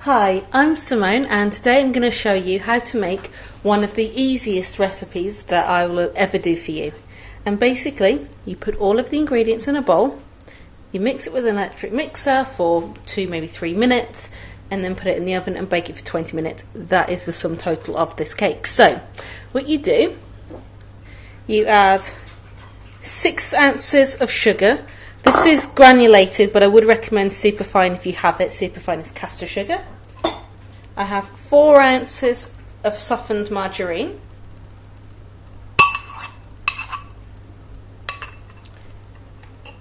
Hi, I'm Simone and today I'm going to show you how to make one of the easiest recipes that I will ever do for you. And basically, you put all of the ingredients in a bowl, you mix it with an electric mixer for 2, maybe 3 minutes, and then put it in the oven and bake it for 20 minutes. That is the sum total of this cake. So, what you do, you add 6 ounces of sugar. This is granulated, but I would recommend superfine if you have it. Superfine is caster sugar. I have 4 ounces of softened margarine.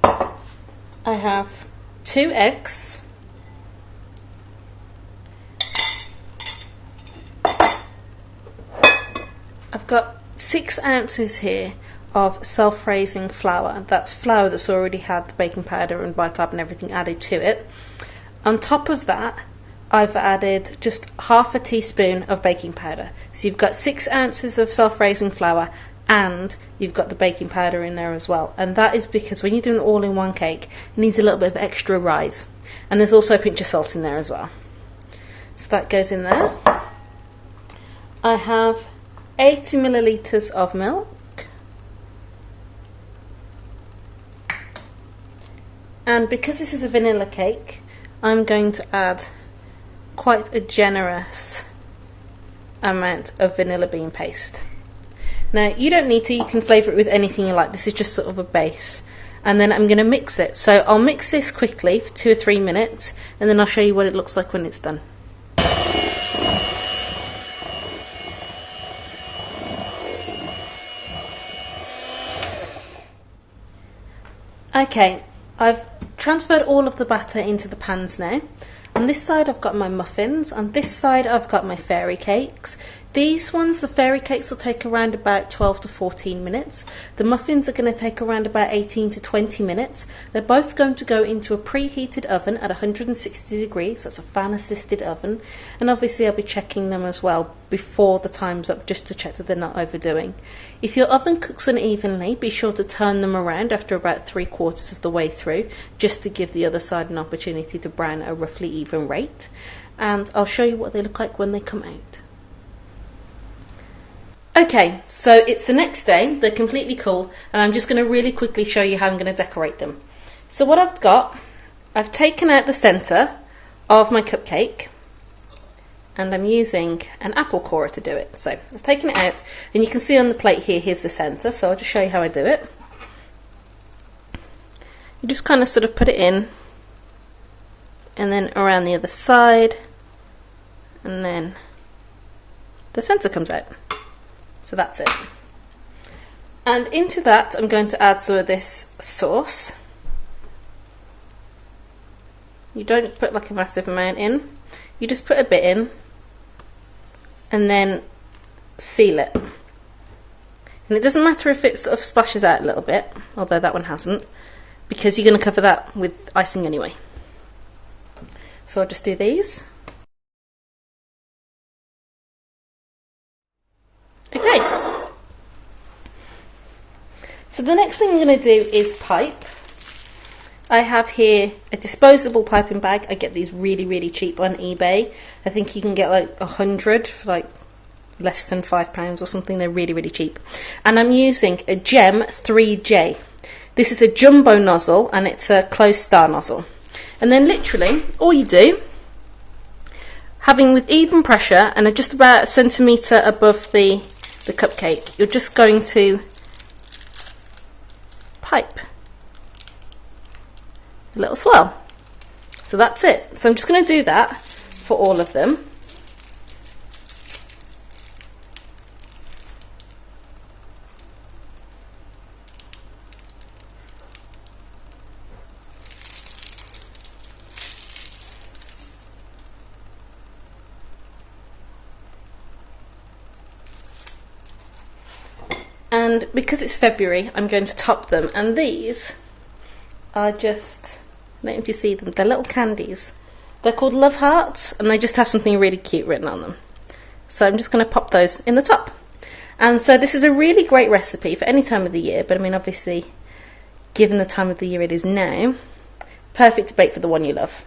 I have 2 eggs. I've got 6 ounces here of self-raising flour. That's flour that's already had the baking powder and bicarb and everything added to it. On top of that, I've added just half a teaspoon of baking powder. So you've got 6 ounces of self-raising flour and you've got the baking powder in there as well. And that is because when you do an all-in-one cake, it needs a little bit of extra rise. And there's also a pinch of salt in there as well. So that goes in there. I have 80 millilitres of milk. And because this is a vanilla cake, I'm going to add quite a generous amount of vanilla bean paste. Now, you don't need to, you can flavour it with anything you like. This is just sort of a base. And then I'm going to mix it. So I'll mix this quickly for 2 or 3 minutes, and then I'll show you what it looks like when it's done. Okay, I've transferred all of the batter into the pans now. On this side I've got my muffins, on this side I've got my fairy cakes. These ones, the fairy cakes, will take around about 12 to 14 minutes. The muffins are going to take around about 18 to 20 minutes. They're both going to go into a preheated oven at 160 degrees, that's a fan assisted oven, and obviously I'll be checking them as well before the time's up just to check that they're not overdoing. If your oven cooks unevenly, be sure to turn them around after about 3/4 of the way through, just to give the other side an opportunity to brown at a roughly even rate. And I'll show you what they look like when they come out. Okay, so it's the next day, they're completely cool, and I'm just going to really quickly show you how I'm going to decorate them. So what I've got, I've taken out the centre of my cupcake, and I'm using an apple corer to do it. So I've taken it out, and you can see on the plate here, here's the centre, so I'll just show you how I do it. You just kind of sort of put it in, and then around the other side, and then the centre comes out. So that's it. And into that I'm going to add some of this sauce. You don't put like a massive amount in, you just put a bit in and then seal it. And it doesn't matter if it sort of splashes out a little bit, although that one hasn't, because you're going to cover that with icing anyway. So I'll just do these. Okay, so the next thing I'm going to do is pipe. I have here a disposable piping bag. I get these really cheap on eBay. I think you can get like 100 for like less than £5 or something. They're really cheap. And I'm using a Gem 3J. This is a jumbo nozzle and it's a closed star nozzle. And then literally all you do, having with even pressure and just about a centimetre above the cupcake, you're just going to pipe a little swirl. So that's it. So I'm just going to do that for all of them. And because it's February, I'm going to top them. And these are just, I don't know if you see them, they're little candies. They're called Love Hearts, and they just have something really cute written on them. So I'm just going to pop those in the top. And so this is a really great recipe for any time of the year, but I mean obviously given the time of the year it is now, perfect to bake for the one you love.